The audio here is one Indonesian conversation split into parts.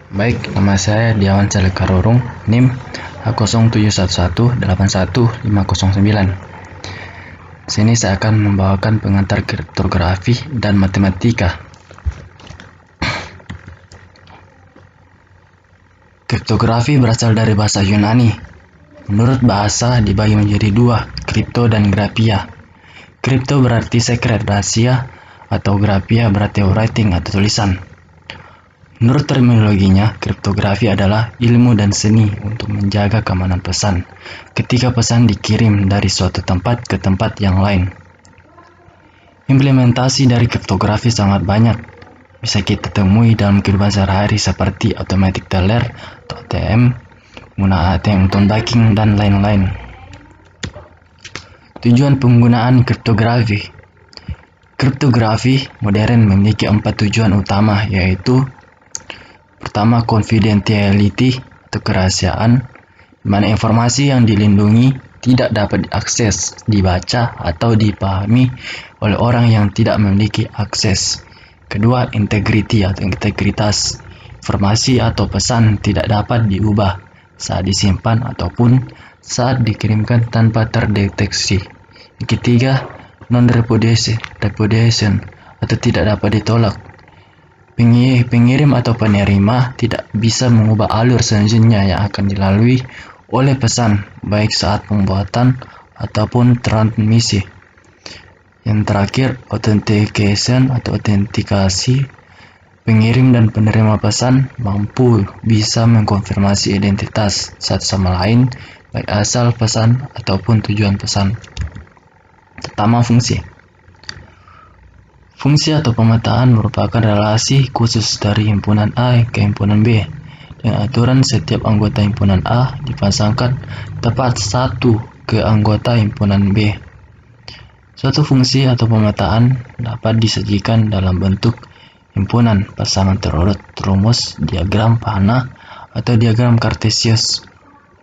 Baik, nama saya Diawan Salekarorung, NIM H0711818509. Sini saya akan membawakan pengantar kriptografi dan matematika. Kriptografi berasal dari bahasa Yunani. Menurut bahasa dibagi menjadi dua, kripto dan grafia. Kripto berarti secret, rahasia, atau grafia berarti writing atau tulisan. Menurut terminologinya, kriptografi adalah ilmu dan seni untuk menjaga keamanan pesan ketika pesan dikirim dari suatu tempat ke tempat yang lain. Implementasi dari kriptografi sangat banyak. Bisa kita temui dalam kehidupan sehari-hari seperti automatic teller atau ATM, penggunaan ATM untuk banking, dan lain-lain. Tujuan penggunaan kriptografi. Kriptografi modern memiliki 4 tujuan utama, yaitu pertama, confidentiality atau kerahasiaan, di mana informasi yang dilindungi tidak dapat diakses, dibaca, atau dipahami oleh orang yang tidak memiliki akses. Kedua, integrity atau integritas, informasi atau pesan tidak dapat diubah saat disimpan ataupun saat dikirimkan tanpa terdeteksi. Ketiga, non-repudiation atau tidak dapat ditolak. Pengirim atau penerima tidak bisa mengubah alur selanjutnya yang akan dilalui oleh pesan, baik saat pembuatan ataupun transmisi. Yang terakhir, authentication atau autentikasi. Pengirim dan penerima pesan bisa mengkonfirmasi identitas satu sama lain, baik asal pesan ataupun tujuan pesan. Pertama, fungsi. Fungsi atau pemetaan merupakan relasi khusus dari himpunan A ke himpunan B. Dengan aturan setiap anggota himpunan A dipasangkan tepat satu ke anggota himpunan B. Suatu fungsi atau pemetaan dapat disajikan dalam bentuk himpunan, pasangan terurut, rumus, diagram panah, atau diagram kartesius.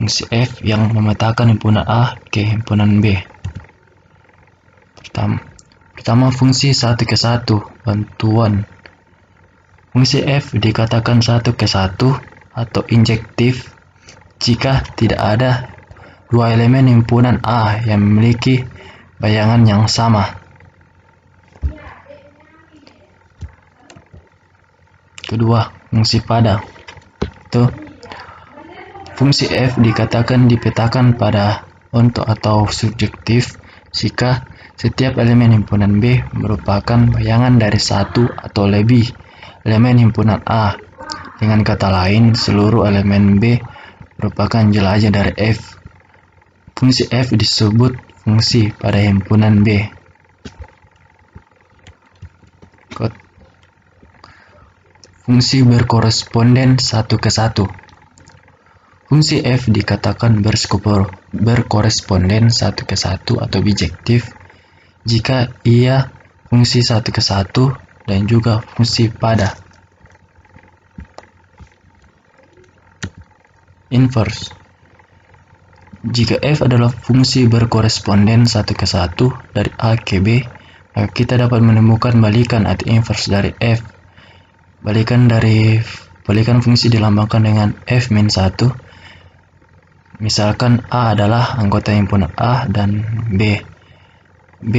Fungsi F yang memetakan himpunan A ke himpunan B. Pertama, fungsi 1 ke 1, bantuan. Fungsi F dikatakan 1 ke 1 atau injektif jika tidak ada dua elemen himpunan A yang memiliki bayangan yang sama. Kedua, fungsi pada. Fungsi F dikatakan dipetakan pada untuk atau subjektif jika setiap elemen himpunan B merupakan bayangan dari satu atau lebih elemen himpunan A. Dengan kata lain, seluruh elemen B merupakan jelajah dari F. Fungsi F disebut fungsi pada himpunan B. Fungsi berkoresponden 1 ke 1. Fungsi F dikatakan berkoresponden 1 ke 1 atau bijektif jika ia fungsi 1 ke 1 dan juga fungsi pada. Inverse. Jika F adalah fungsi berkoresponden 1 ke 1 dari A ke B, maka kita dapat menemukan balikan atau inverse dari F. Balikan fungsi dilambangkan dengan F-1. Misalkan A adalah anggota himpunan A dan B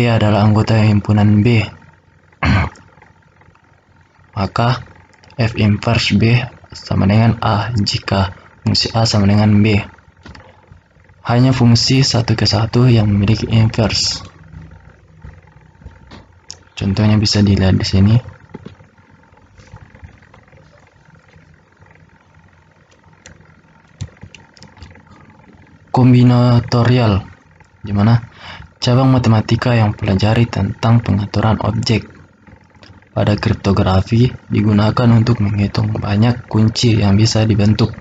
adalah anggota himpunan B. Maka F inverse B sama dengan A jika fungsi A sama dengan B. Hanya fungsi 1 ke 1 yang memiliki inverse. Contohnya bisa dilihat di sini. Kombinatorial, di mana cabang matematika yang pelajari tentang pengaturan objek. Pada kriptografi digunakan untuk menghitung banyak kunci yang bisa dibentuk,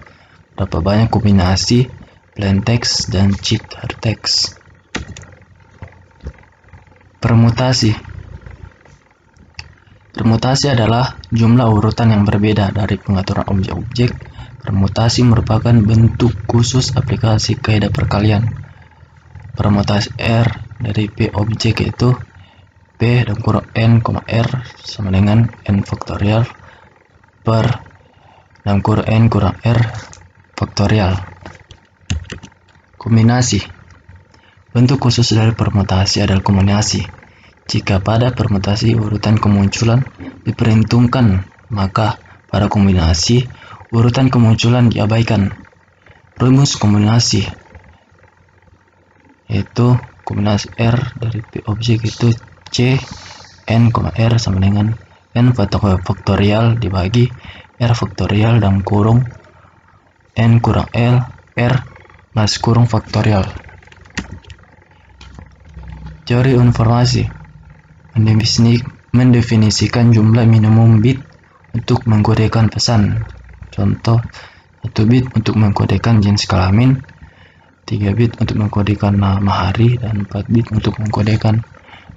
berapa banyak kombinasi plain text dan ciphertext. Permutasi. Permutasi adalah jumlah urutan yang berbeda dari pengaturan objek-objek. Permutasi merupakan bentuk khusus aplikasi kaidah perkalian. Permutasi R dari P objek yaitu P dan kurang N, R sama dengan N faktorial per dalam kurung N kurang R faktorial. Kombinasi. Bentuk khusus dari permutasi adalah kombinasi. Jika pada permutasi urutan kemunculan diperhitungkan, maka pada kombinasi urutan kemunculan diabaikan. Rumus kombinasi yaitu kombinasi R dari P objek itu C N, R sama dengan N faktorial dibagi R faktorial dalam kurung N kurang L R plus kurung faktorial. Teori informasi mendefinisikan jumlah minimum bit untuk mengkodekan pesan. Contoh, 1 bit untuk mengkodekan jenis kelamin, 3 bit untuk mengkodekan nama hari, dan 4 bit untuk mengkodekan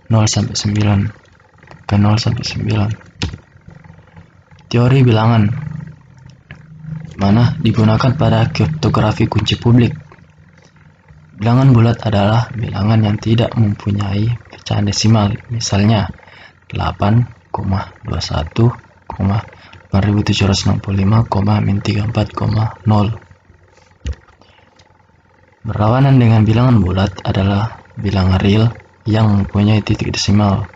0 sampai 9 ke 0 sampai 9. Teori bilangan mana digunakan pada kriptografi kunci publik. Bilangan bulat adalah bilangan yang tidak mempunyai pecahan desimal, misalnya 8,21,8765,-34,0. Berlawanan dengan bilangan bulat adalah bilangan real yang mempunyai titik desimal,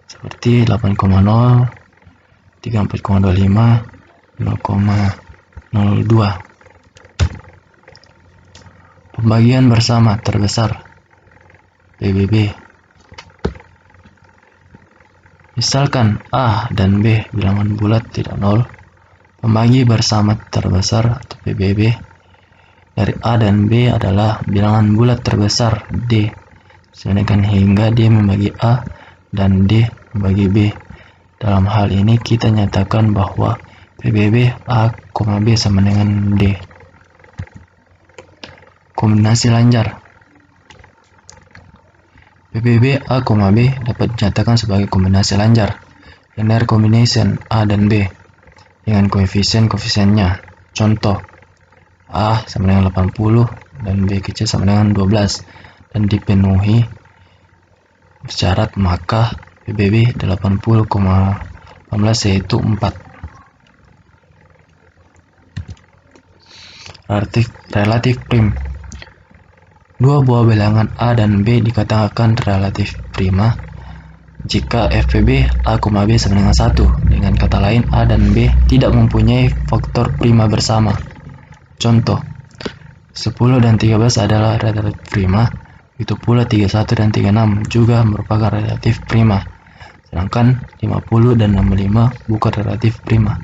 seperti 8,0, 34,25, 0,02. Pembagian bersama terbesar PBB. Misalkan A dan B bilangan bulat tidak nol, pembagi bersama terbesar atau PBB dari A dan B adalah bilangan bulat terbesar D, sedangkan hingga D membagi A dan D membagi B. Dalam hal ini kita nyatakan bahwa PBB A, B sama dengan D. Kombinasi lancar. PBB A, B dapat dinyatakan sebagai kombinasi lancar, linear combination A dan B dengan koefisien-koefisiennya. Contoh, A sama dengan 80 dan B kecil sama dengan 12 dan dipenuhi syarat, maka PBB 80,18 yaitu 4. Relatif prim. Dua buah bilangan A dan B dikatakan relatif prima jika FPB A, B sama dengan 1. Dengan kata lain, A dan B tidak mempunyai faktor prima bersama. Contoh, 10 dan 13 adalah relatif prima, itu pula 31 dan 36 juga merupakan relatif prima, sedangkan 50 dan 65 bukan relatif prima.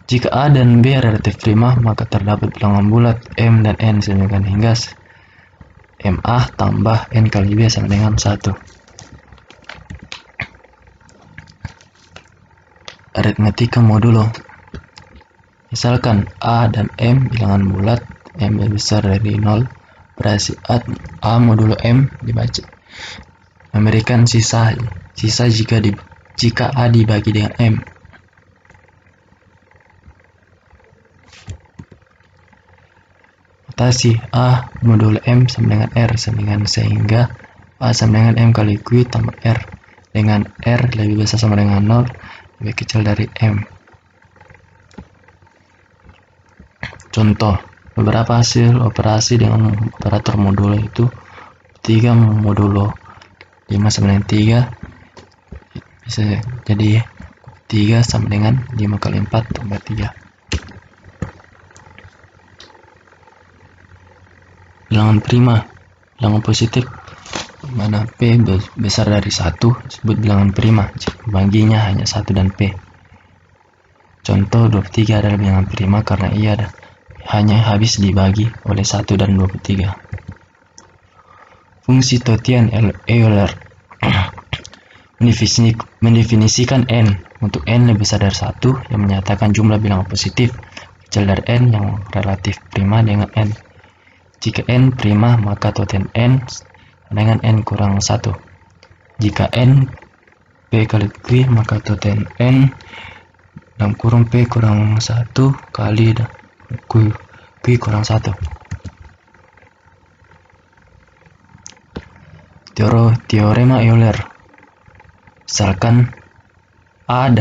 Jika A dan B relatif prima, maka terdapat bilangan bulat M dan N sedemikian hingga MA tambah N kali B sama dengan 1. Aritmetika modulo. Misalkan A dan M bilangan bulat, M lebih besar dari 0, berarti A modulo M dibaca memberikan sisa jika A dibagi dengan M. Notasi A modulo M sama dengan R sehingga A sama dengan M kali Q tambah R, dengan R lebih besar sama dengan 0, lebih kecil dari M. Contoh, beberapa hasil operasi dengan operator modulo itu 3 modulo 5 sama dengan 3 bisa jadi 3 sama dengan 5 kali 4 tambah 3. Bilangan prima, bilangan positif mana P besar dari 1 disebut bilangan prima jika pembaginya hanya 1 dan P. Contoh, 23 adalah bilangan prima karena ia hanya habis dibagi oleh 1 dan 23. Fungsi Tothian-Euler mendefinisikan N untuk N lebih besar dari 1 yang menyatakan jumlah bilangan positif kecil dari N yang relatif prima dengan N. Jika N prima, maka Tothian N dengan N kurang 1. Jika N P kali Q, maka Tothian N dalam kurung P kurang 1 kali Q kurang 1. Teorema Euler. Misalkan A dan